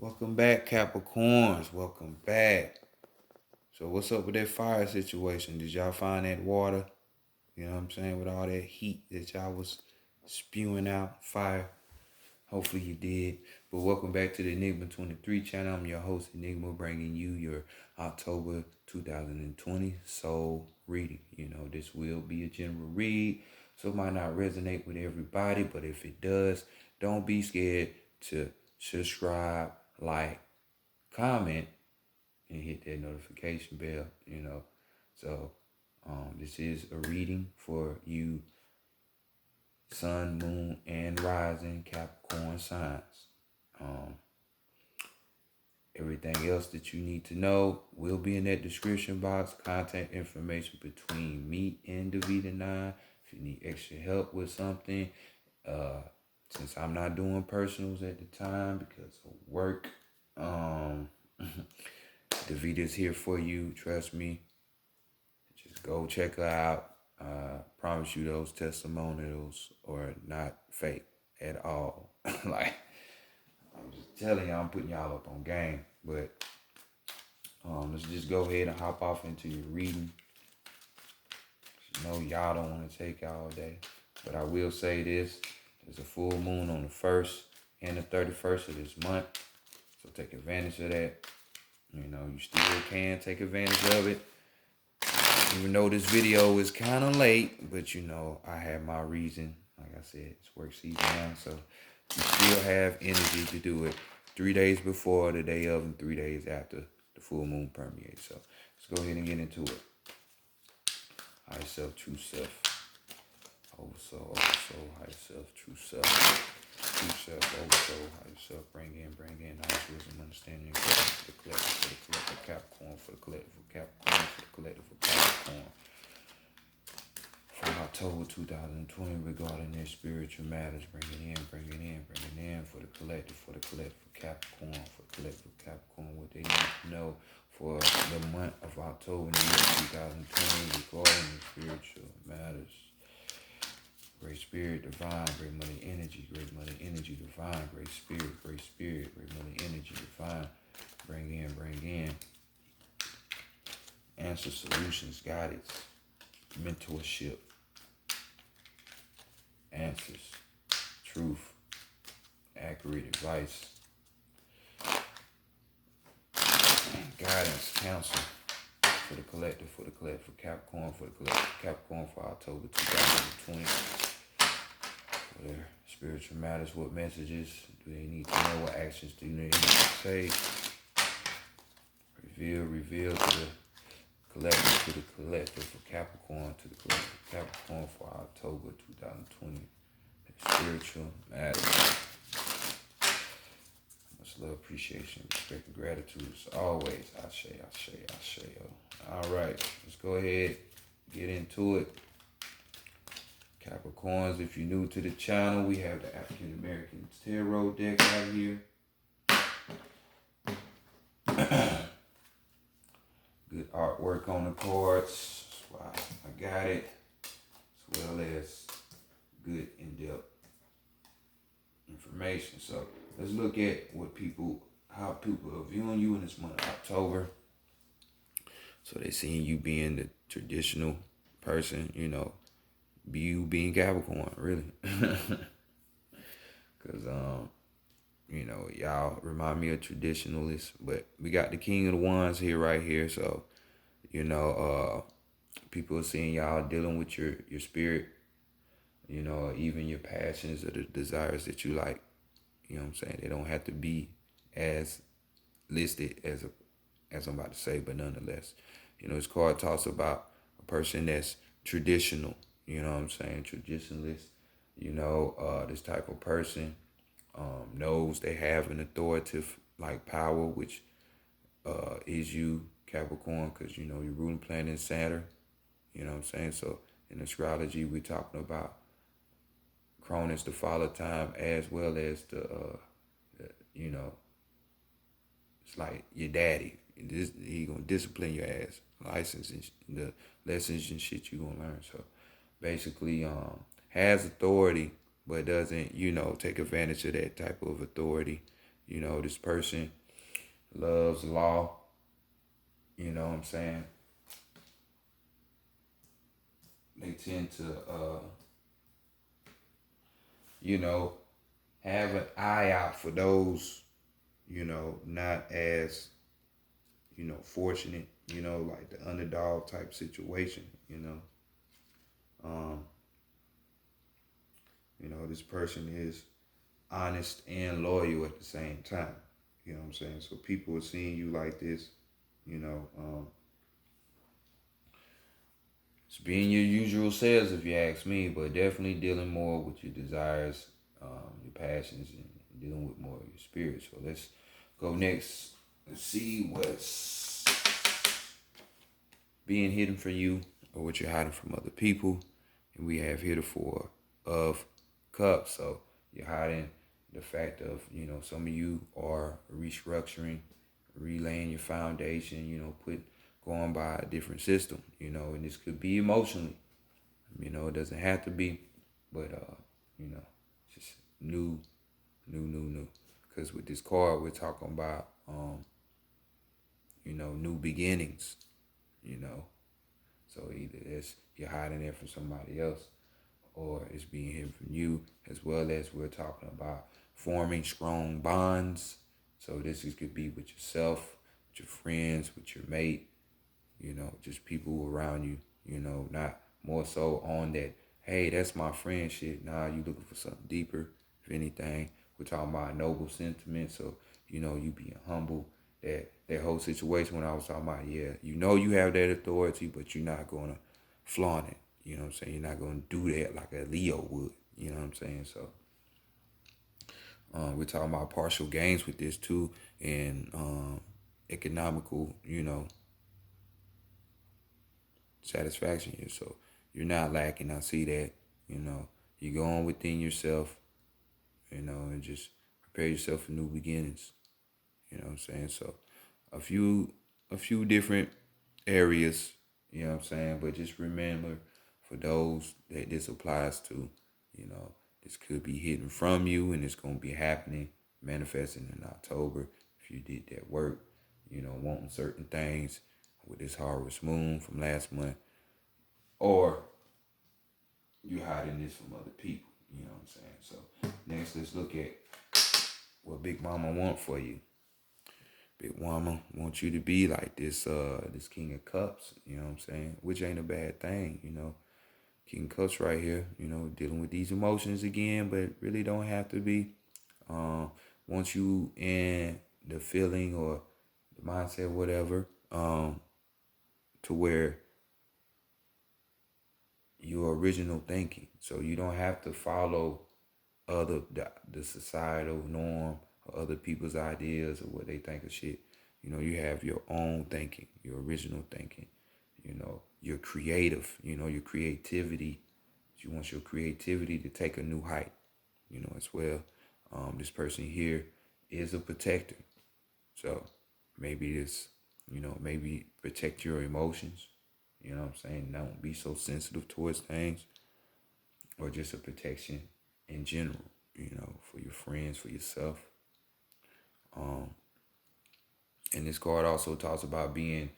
Welcome back, Capricorns. Welcome back. So what's up with that fire situation? Did y'all find that water? You know what I'm saying? With all that heat that y'all was spewing out, fire. Hopefully you did. But welcome back to the Enigma 23 channel. I'm your host, Enigma, bringing you your October 2020 soul reading. You know, this will be a general read, so it might not resonate with everybody, but if it does, don't be scared to subscribe, like, comment, and hit that notification bell, So this is a reading for you sun, moon, and rising Capricorn signs. Everything else that you need to know will be in that description box. Contact information between me and Davida9. If you need extra help with something, since I'm not doing personals at the time because of work, Davita's here for you. Trust me. Just go check her out. Promise you those testimonials are not fake at all. Like, I'm just telling y'all, I'm putting y'all up on game. But let's just go ahead and hop off into your reading. You know y'all don't want to take all day. But I will say this. There's a full moon on the 1st and the 31st of this month. So take advantage of that. You know, you still can take advantage of it. Even though this video is kind of late, but you know, I have my reason. Like I said, it's work season now, so you still have energy to do it 3 days before, the day of, and 3 days after the full moon permeates. So let's go ahead and get into it. High self, true self. Oversoul, high self, true self. True self, oversoul, high self. Bring in knowledge, wisdom, understanding, for the collective, for the collective Capricorn, for the collective of Capricorn, for the collective of Capricorn. From October 2020 regarding their spiritual matters, bring it in for the collective of Capricorn, for the collective of Capricorn, what they need to know for the month of October in the year 2020 regarding the spiritual matters. Great spirit, divine, great money energy, divine, great spirit, great money energy, divine. Bring in. Answer, solutions, guidance, mentorship. Answers, truth, accurate advice, guidance, counsel for the collective, for Capricorn, for the collective Capricorn for October 2020. For their spiritual matters, what messages do they need to know? What actions do they need to take? Reveal to the collective for Capricorn, to the collective Capricorn for October 2020. Spiritual matters. Much love, appreciation, respect, and gratitude as always. Ashe. All right, let's go ahead, get into it. Capricorns, if you're new to the channel, we have the African American Tarot deck out here. Good artwork on the cards. That's why I got it. As well as good in-depth information. So let's look at how people are viewing you in this month of October. So they seeing you being the traditional person, you being Capricorn, really. Because, y'all remind me of traditionalists, but we got the King of the Wands here, right here. So, people are seeing y'all dealing with your spirit, even your passions or the desires that you like. You know what I'm saying? They don't have to be as listed as I'm about to say, but nonetheless, this card talks about a person that's traditional. You know what I'm saying? Traditionalist. This type of person knows they have an authoritative power, which is you, Capricorn, because your ruling planet is Saturn. You know what I'm saying? So in astrology, we're talking about Cronus, the father time, as well as it's like your daddy. He gonna discipline your ass, license and the lessons and shit you gonna learn. So basically, has authority, but doesn't, take advantage of that type of authority. You know, this person loves law. You know what I'm saying? They tend to, you know, have an eye out for those, you know, not as, you know, fortunate, you know, like the underdog type situation, you know. Um, you know, this person is honest and loyal at the same time. You know what I'm saying? So people are seeing you like this, you know, it's being your usual selves if you ask me, but definitely dealing more with your desires, your passions, and dealing with more of your spirit. So let's go next. Let's see what's being hidden from you or what you're hiding from other people. And we have here the Four of Cups. So you're hiding the fact of, you know, some of you are restructuring, relaying your foundation, you know, going by a different system, you know, and this could be emotionally. You know, it doesn't have to be, but you know, just new. Because with this card, we're talking about, you know, new beginnings. You know, so either it's you're hiding it from somebody else, or it's being hidden from you, as well as we're talking about forming strong bonds. So could be with yourself, with your friends, with your mate, you know, just people around you, you know, not more so on that, hey, that's my friend shit. Nah, you looking for something deeper. If anything, we're talking about noble sentiment. So, you know, you being humble. That whole situation when I was talking about, yeah, you know you have that authority, but you're not gonna flaunt it. You know what I'm saying? You're not gonna do that like a Leo would. You know what I'm saying? So we're talking about partial gains with this too, and economical, you know, satisfaction here. So you're not lacking. I see that. You know, you're going within yourself, you know, and just prepare yourself for new beginnings. You know what I'm saying? So a few different areas, you know what I'm saying? But just remember for those that this applies to, you know, this could be hidden from you and it's gonna be happening, manifesting in October if you did that work, you know, wanting certain things with this harvest moon from last month. Or you hiding this from other people. You know what I'm saying? So next, let's look at what Big Mama want for you. Big Mama wants you to be like this King of Cups. You know what I'm saying? Which ain't a bad thing. You know, King of Cups right here. You know, dealing with these emotions again, but really don't have to be. Once you in the feeling or the mindset, whatever, to where your original thinking. So you don't have to follow the societal norm or other people's ideas or what they think of shit. You know, you have your own thinking, your original thinking. You know, you're creative. You know, your creativity. You want your creativity to take a new height. You know, as well. This person here is a protector. So maybe maybe protect your emotions. You know what I'm saying? Don't be so sensitive towards things, or just a protection in general, you know, for your friends, for yourself. Um, and this card also talks about being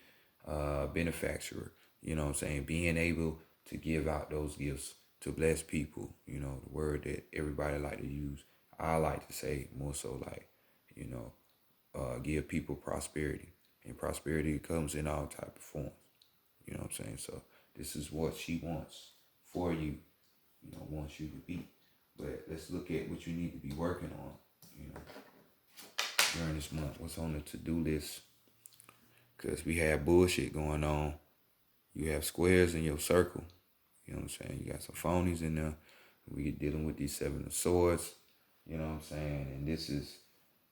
a benefactor, you know what I'm saying? Being able to give out those gifts to bless people, you know, the word that everybody like to use. I like to say more so like, you know, give people prosperity. And prosperity comes in all type of forms. You know what I'm saying? So this is what she wants for you, you know, wants you to be. But let's look at what you need to be working on, you know, during this month. What's on the to-do list? Because we have bullshit going on. You have squares in your circle. You know what I'm saying? You got some phonies in there. We dealing with these Seven of Swords. You know what I'm saying? And this is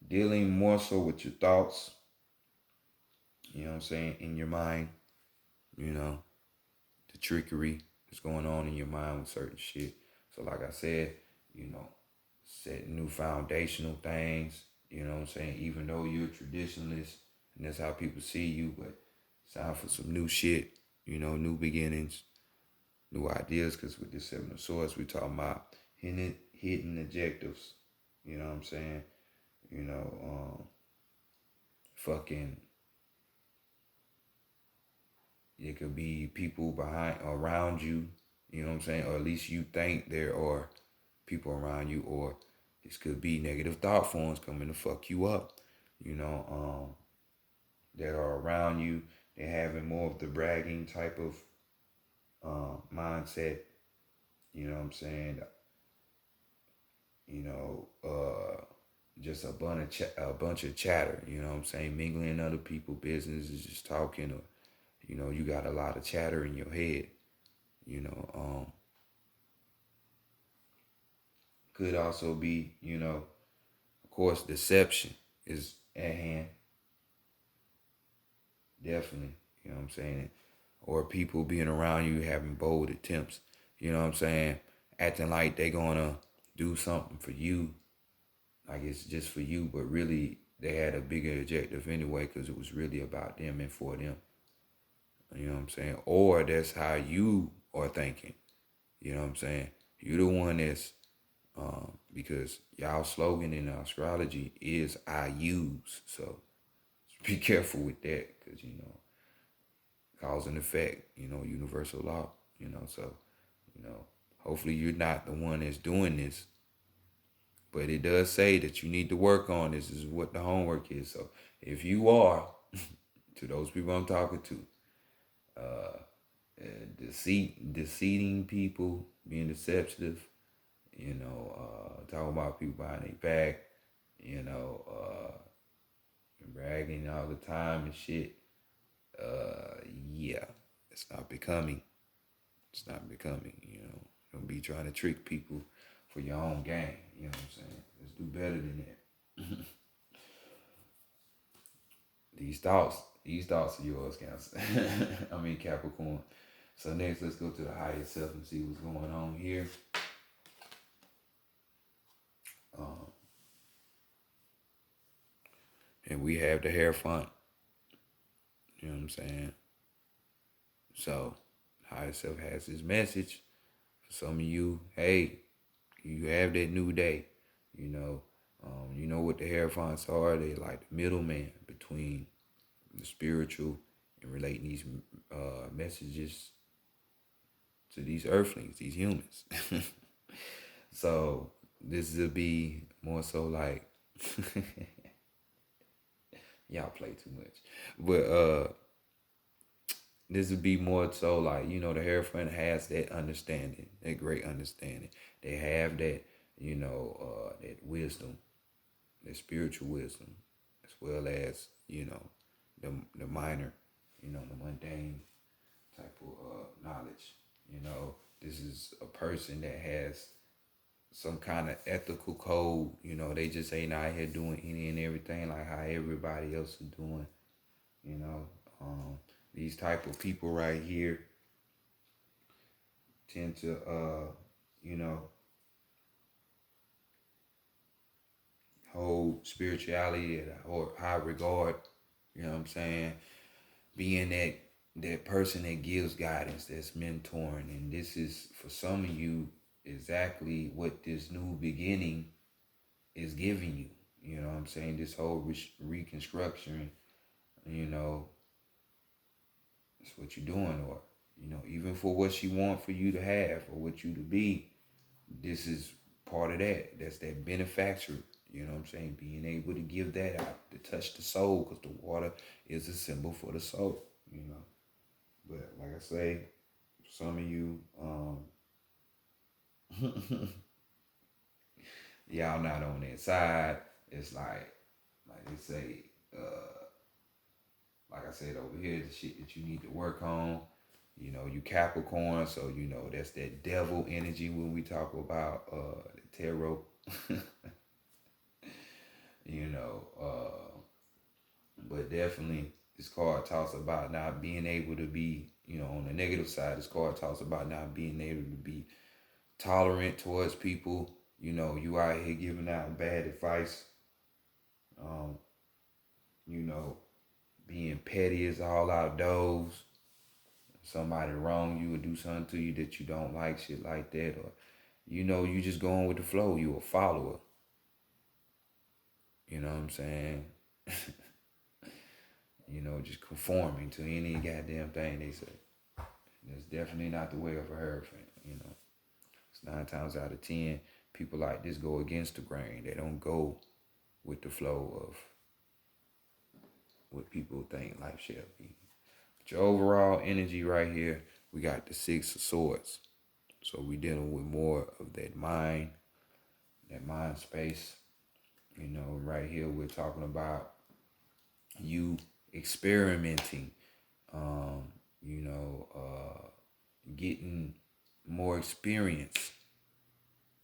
dealing more so with your thoughts. You know what I'm saying? In your mind. You know, the trickery that's going on in your mind with certain shit. So like I said, you know, set new foundational things, you know what I'm saying? Even though you're a traditionalist and that's how people see you, but it's time for some new shit, you know, new beginnings, new ideas, because with this Seven of Swords, we're talking about hidden objectives, you know what I'm saying? you know, fucking, it could be people around you, you know what I'm saying? Or at least you think there are people around you, or this could be negative thought forms coming to fuck you up, you know, that are around you. They're having more of the bragging type of mindset, you know what I'm saying? You know, just a bunch of chatter, you know what I'm saying? Mingling other people, businesses, just talking, or, you know, you got a lot of chatter in your head, you know. Could also be, you know, of course, deception is at hand, definitely, you know what I'm saying? Or people being around you having bold attempts, you know what I'm saying? Acting like they gonna do something for you, like it's just for you, but really they had a bigger objective anyway because it was really about them and for them. You know what I'm saying? Or that's how you are thinking. You know what I'm saying? You're the one that's because y'all slogan in astrology is I use. So be careful with that because, you know, cause and effect, you know, universal law, you know, so, you know, hopefully you're not the one that's doing this. But it does say that you need to work on this. This is what the homework is. So if you are, to those people I'm talking to, uh, deceiving people, being deceptive, you know, talking about people behind their back, you know, bragging all the time and shit. Yeah, it's not becoming. It's not becoming, you know. Don't be trying to trick people for your own gain. You know what I'm saying? Let's do better than that. these thoughts are yours, Cancer. I mean Capricorn. So next, let's go to the higher self and see what's going on here. Um, and we have the hair font. You know what I'm saying? So higher self has this message for some of you. Hey, you have that new day. You know what the hair fonts are. They like the middleman between the spiritual and relating these messages to these earthlings, these humans. So this will be more so like y'all play too much, but this would be more so like, you know, the Hierophant has that understanding, that great understanding. They have that, you know, that wisdom, that spiritual wisdom, as well as, you know, the minor, you know, the mundane type of knowledge. You know, this is a person that has some kind of ethical code. You know, they just ain't out here doing any and everything like how everybody else is doing. You know, these type of people right here tend to, you know, hold spirituality at a high regard. You know what I'm saying? Being that person that gives guidance, that's mentoring, and this is for some of you exactly what this new beginning is giving you. You know what I'm saying? This whole reconstruction, you know, it's what you're doing, or, you know, even for what she want for you to have or what you to be, this is part of that. That's that benefactor. You know what I'm saying? Being able to give that out, to touch the soul, because the water is a symbol for the soul, you know. But like I say, some of you, y'all not on that side. It's like they say, like I said over here, the shit that you need to work on. You know, you Capricorn, so you know that's that devil energy when we talk about the tarot. you know, but definitely this card talks about not being able to be, you know, on the negative side, this card talks about not being able to be tolerant towards people. You know, you out here giving out bad advice. Um, you know, being petty as all out those. Somebody wrong you or do something to you that you don't like, shit like that, or you know, you just going with the flow. You a follower. You know what I'm saying? You know, just conforming to any goddamn thing they say. That's definitely not the way of a hierophant, you know. It's 9 times out of 10, people like this go against the grain. They don't go with the flow of what people think life shall be. But your overall energy right here, we got the 6 of Swords. So we dealing with more of that mind space. You know, right here we're talking about you experimenting, you know, getting more experience.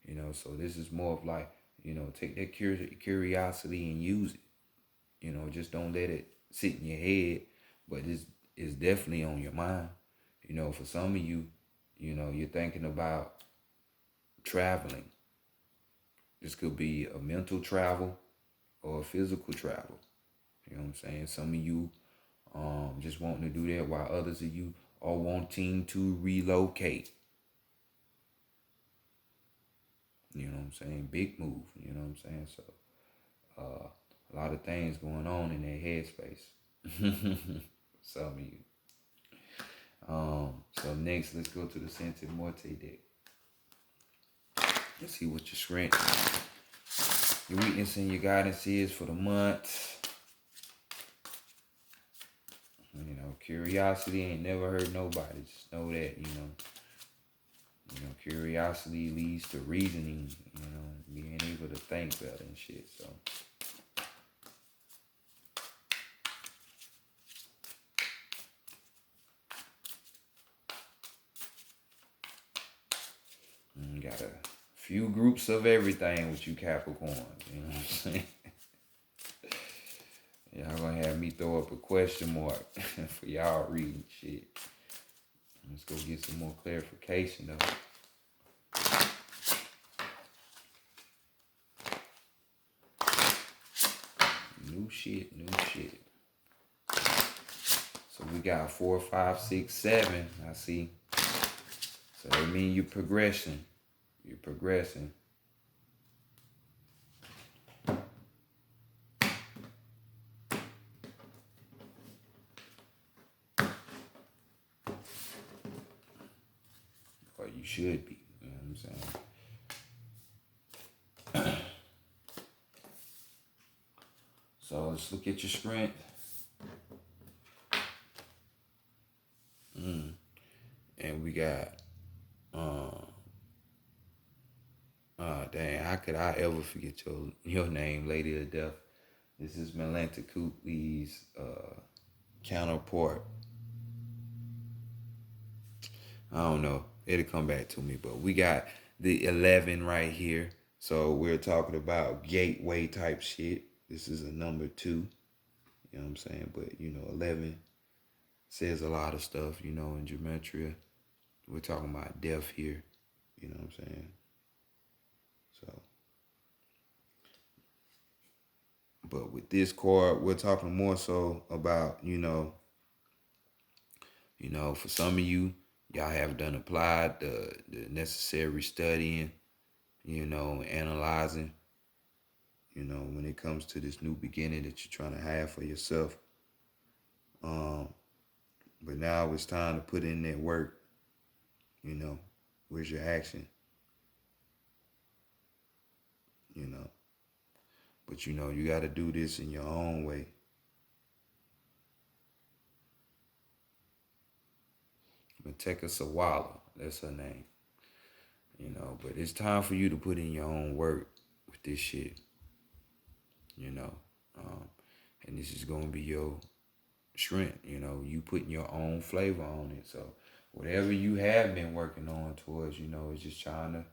You know, so this is more of like, you know, take that curiosity and use it. You know, just don't let it sit in your head, but it's definitely on your mind. You know, for some of you, you know, you're thinking about traveling. This could be a mental travel or a physical travel. You know what I'm saying? Some of you just wanting to do that, while others of you are wanting to relocate. You know what I'm saying? Big move. You know what I'm saying? So a lot of things going on in their headspace. Some of you. So next, let's go to the Santa Morte deck. Let's see what your strength, your weakness, and your guidance is for the month. You know, curiosity ain't never hurt nobody. Just know that, you know. You know, curiosity leads to reasoning, you know, being able to think better and shit. So you got a few groups of everything with you Capricorns, you know what I'm saying? Y'all gonna have me throw up a question mark for y'all reading shit. Let's go get some more clarification though. New shit. So we got 4, 5, 6, 7. I see. So that means you're progressing. You're progressing. Or you should be. You know what I'm saying? So let's look at your strength. And we got, dang, how could I ever forget your name, Lady of Death? This is Melanta Coople's counterpart. I don't know. It'll come back to me. But we got the 11 right here. So we're talking about gateway type shit. This is a number 2. You know what I'm saying? But, you know, 11 says a lot of stuff, you know, in gematria. We're talking about death here. You know what I'm saying? So, but with this card, we're talking more so about, you know, for some of you, y'all have done applied the necessary studying, you know, analyzing, you know, when it comes to this new beginning that you're trying to have for yourself. But now it's time to put in that work, you know. Where's your action? You know. But, you know, you got to do this in your own way. Mateka Sawala, that's her name. You know, but it's time for you to put in your own work with this shit. You know. And this is going to be your strength, you know. You putting your own flavor on it. So whatever you have been working on towards, you know, is just trying to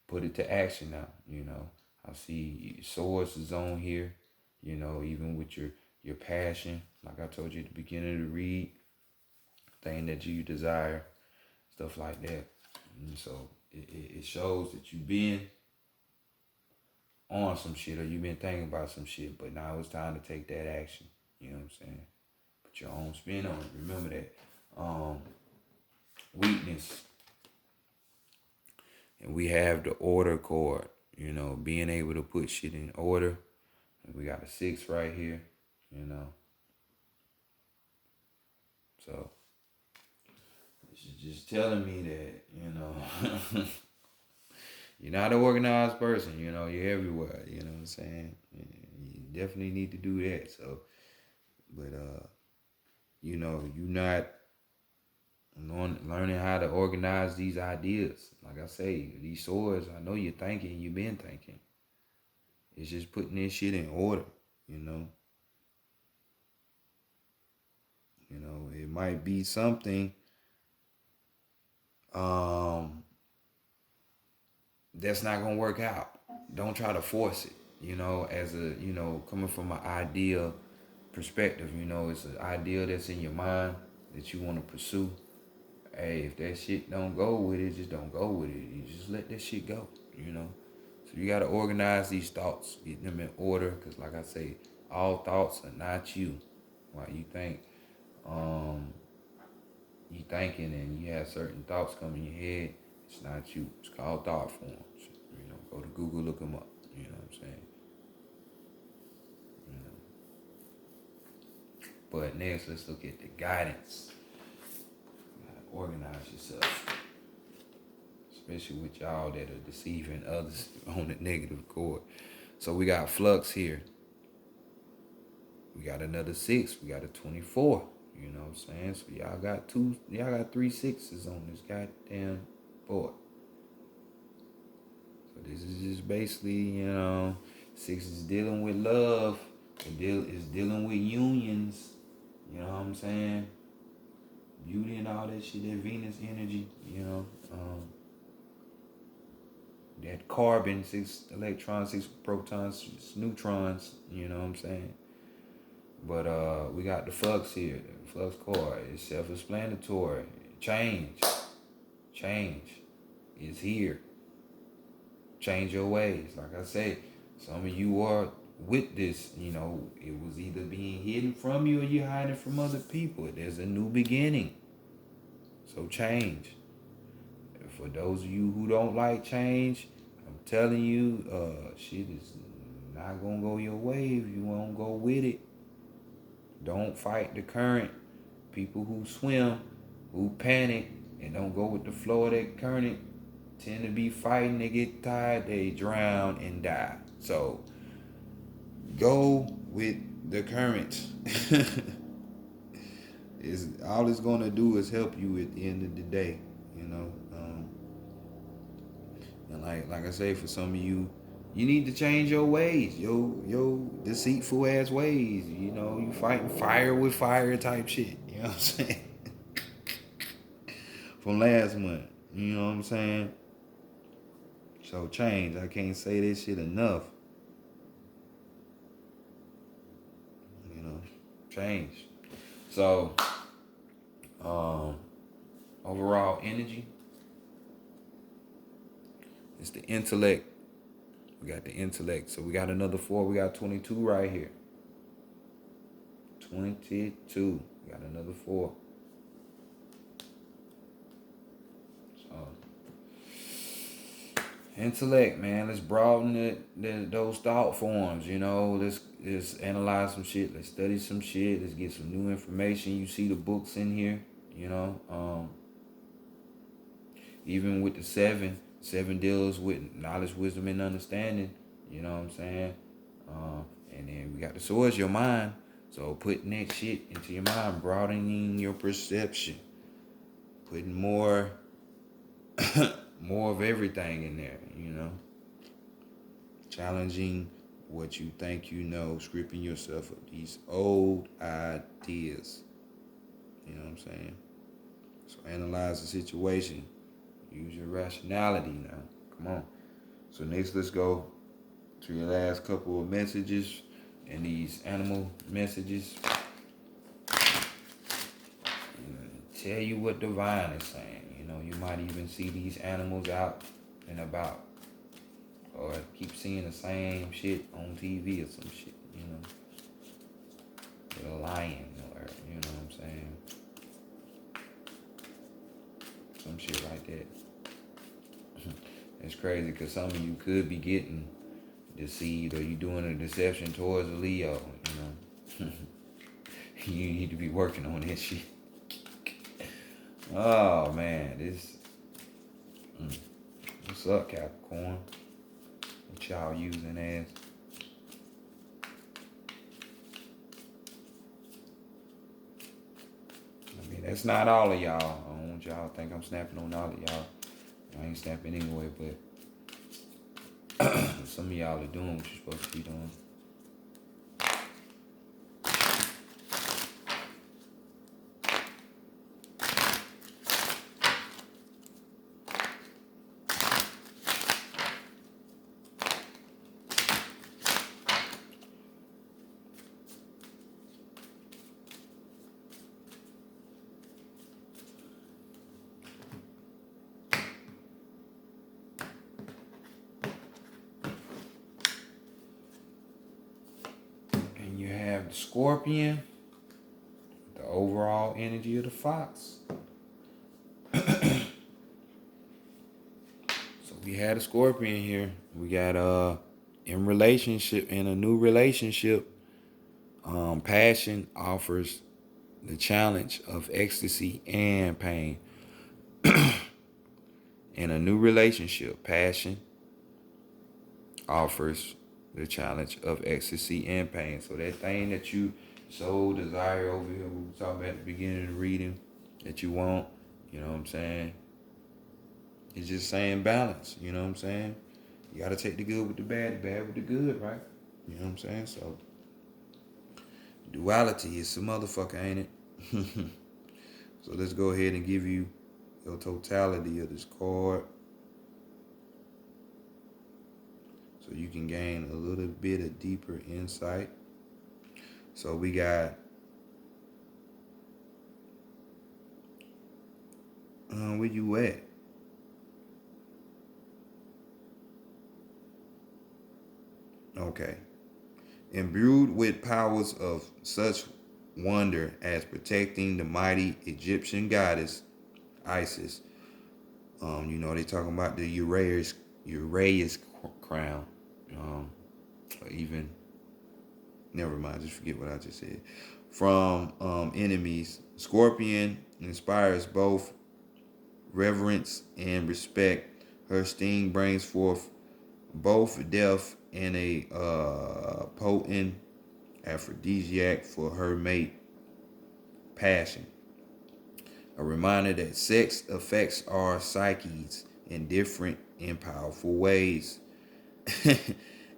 put it to action now, you know. I see Swords is on here, you know, even with your passion, like I told you at the beginning of the read, thing that you desire, stuff like that. And so it shows that you've been on some shit or you've been thinking about some shit, but now it's time to take that action. You know what I'm saying? Put your own spin on it. Remember that. Weakness. And we have the order card, you know, being able to put shit in order, And we got a 6 right here, you know. So this is just telling me that, you know, you're not an organized person, you know, you're everywhere, you know what I'm saying? You definitely need to do that. So, but you know, you're not learning how to organize these ideas. Like I say, these swords, I know you're thinking, you've been thinking. It's just putting this shit in order, you know. You know, it might be something that's not gonna work out. Don't try to force it. You know, as a, you know, coming from an idea perspective, you know, it's an idea that's in your mind that you want to pursue. Hey, if that shit don't go with it, just don't go with it. You just let that shit go, you know. So you gotta organize these thoughts, get them in order, because like I say, all thoughts are not you. Why you think you thinking and you have certain thoughts come in your head, it's not you. It's called thought forms. You know, go to Google, look them up. You know what I'm saying? You know. But next, let's look at the guidance. You gotta organize yourself, especially with y'all that are deceiving others on the negative chord. So we got flux here. We got another 6. We got a 24. You know what I'm saying? So y'all got 3 6s on this goddamn board. So this is just basically, you know, 6 is dealing with love. It's dealing with unions. You know what I'm saying? Beauty and all that shit, that Venus energy, you know. That carbon, 6 electrons, 6 protons, 6 neutrons, you know what I'm saying? But we got the flux here, the flux core. It's self-explanatory. Change is here. Change your ways. Like I say, some of you are with this, you know, it was either being hidden from you or you're hiding from other people. There's a new beginning. So change. And for those of you who don't like change, I'm telling you, shit is not gonna go your way if you won't go with it. Don't fight the current. People who swim, who panic, and don't go with the flow of that current tend to be fighting. They get tired, they drown and die. So go with the current. All it's gonna do is help you at the end of the day, you know. And like I say, for some of you, you need to change your ways, your deceitful ass ways. You know, you fighting fire with fire type shit. You know what I'm saying? From last month. You know what I'm saying? So change. I can't say this shit enough. You know, change. So, overall energy. It's the intellect. We got the intellect. So we got another 4. We got 22 right here. 22. We got another 4. So intellect, man. Let's broaden those thought forms. You know, let's analyze some shit. Let's study some shit. Let's get some new information. You see the books in here. You know, even with the 7 deals with knowledge, wisdom, and understanding. You know what I'm saying? And then we got the swords, your mind. So putting that shit into your mind, broadening your perception, putting more of everything in there, you know. Challenging what you think you know, stripping yourself of these old ideas. You know what I'm saying? So analyze the situation. Use your rationality now. Come on. So next, let's go to your last couple of messages and these animal messages. Tell you what divine is saying. You know, you might even see these animals out and about, or keep seeing the same shit on TV or some shit. You know, with a lion or you know what I'm saying, some shit like that. It's crazy because some of you could be getting deceived or you doing a deception towards a Leo, you know. You need to be working on that shit. Oh man, this what's up, Capricorn? What y'all using as? I mean, that's not all of y'all. I don't want y'all to think I'm snapping on all of y'all. I ain't snapping anyway, but some of y'all are doing what you're supposed to be doing. And you have the Scorpion, the overall energy of the Fox. So we had a Scorpion here. We got in a new relationship, passion offers the challenge of ecstasy and pain. In a new relationship, passion offers the challenge of ecstasy and pain. So that thing that you so desire over here, we were talking about at the beginning of the reading, that you want, you know what I'm saying? It's just saying balance, you know what I'm saying? You gotta take the good with the bad with the good, right? You know what I'm saying? So duality is some motherfucker, ain't it? So let's go ahead and give you the totality of this card, so you can gain a little bit of deeper insight. So we got, where you at? Okay. Imbued with powers of such wonder as protecting the mighty Egyptian goddess Isis. You know, they talking about the Uraeus crown. Or even, never mind, just forget what I just said. From enemies, Scorpion inspires both reverence and respect. Her sting brings forth both death and a potent aphrodisiac for her mate, passion. A reminder that sex affects our psyches in different and powerful ways.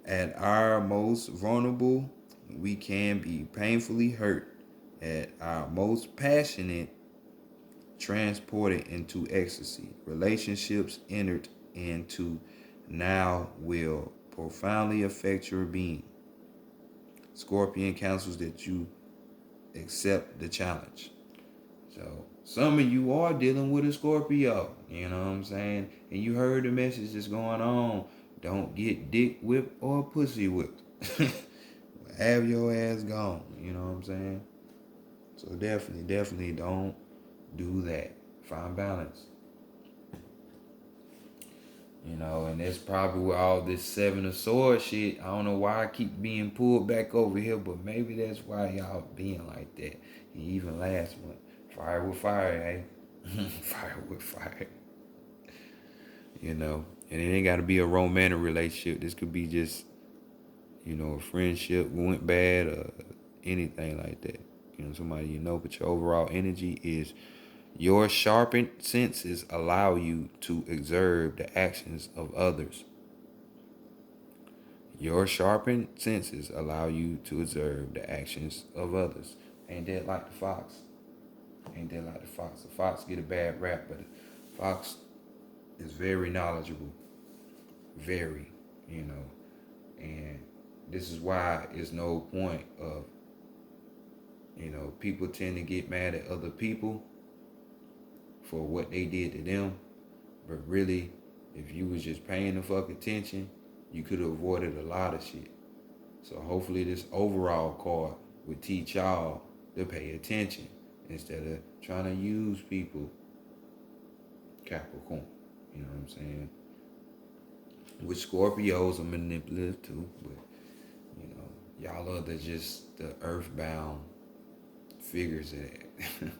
At our most vulnerable, we can be painfully hurt. At our most passionate, transported into ecstasy. Relationships entered into now will profoundly affect your being. Scorpion counsels that you accept the challenge. So some of you are dealing with a Scorpio, you know what I'm saying? And you heard the message that's going on. Don't get dick whipped or pussy whipped. Have your ass gone, you know what I'm saying? So definitely don't do that. Find balance. You know, and that's probably where all this Seven of Swords shit, I don't know why I keep being pulled back over here, but maybe that's why y'all being like that. And even last month, fire with fire, hey? Fire with fire. You know, and it ain't got to be a romantic relationship. This could be just, you know, a friendship went bad or anything like that. You know, somebody you know, but your overall energy is your sharpened senses allow you to observe the actions of others. Your sharpened senses allow you to observe the actions of others. Ain't that like the fox? Ain't that like the fox? The fox get a bad rap, but the fox is very knowledgeable. Very, you know. And this is why it's no point of, you know, people tend to get mad at other people for what they did to them. But really, if you was just paying the fuck attention, you could have avoided a lot of shit. So hopefully this overall card would teach y'all to pay attention instead of trying to use people, Capricorn. You know what I'm saying? Which Scorpios are manipulative too, but you know, y'all are just the earthbound figures of that.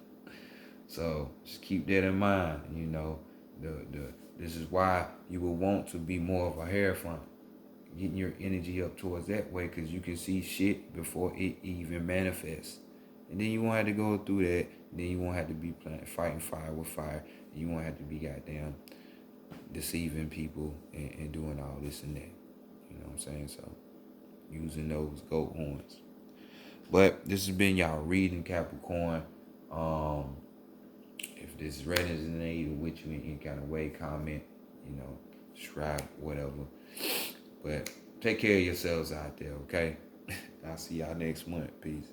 So just keep that in mind. You know, this is why you will want to be more of a hierophant, getting your energy up towards that way, because you can see shit before it even manifests. And then you won't have to go through that. Then you won't have to be fighting fire with fire. You won't have to be goddamn deceiving people and doing all this and that. You know what I'm saying? So using those goat horns. But this has been y'all reading, Capricorn. If this resonated with you in any kind of way, comment, you know, subscribe, whatever. But take care of yourselves out there, okay? I'll see y'all next month. Peace.